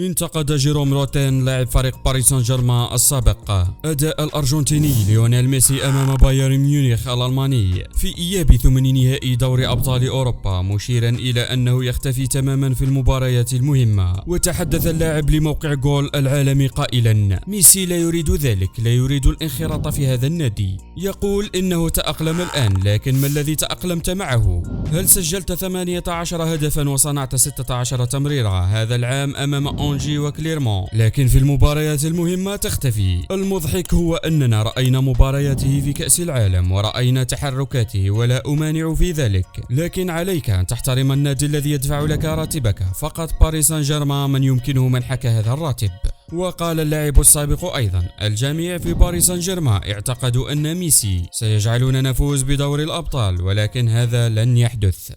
انتقد جيروم روتين لاعب فريق باريس سان جيرمان السابق أداء الأرجنتيني ليونيل ميسي أمام بايرن ميونخ الألماني في إياب ثمن نهائي دوري أبطال أوروبا، مشيرا إلى أنه يختفي تماما في المباريات المهمة. وتحدث اللاعب لموقع جول العالمي قائلا: ميسي لا يريد ذلك، لا يريد الانخراط في هذا النادي. يقول إنه تأقلم الآن، لكن ما الذي تأقلمت معه؟ هل سجلت 18 هدفا وصنعت 16 تمريرة هذا العام أمام أونجي وكليرمون، لكن في المباريات المهمة تختفي. المضحك هو أننا رأينا مبارياته في كأس العالم ورأينا تحركاته، ولا أمانع في ذلك، لكن عليك أن تحترم النادي الذي يدفع لك راتبك. فقط باريس سان جيرمان من يمكنه منحك هذا الراتب. وقال اللاعب السابق أيضا: الجميع في باريس سان جيرمان اعتقدوا أن ميسي سيجعلنا نفوز بدوري الأبطال، ولكن هذا لن يحدث.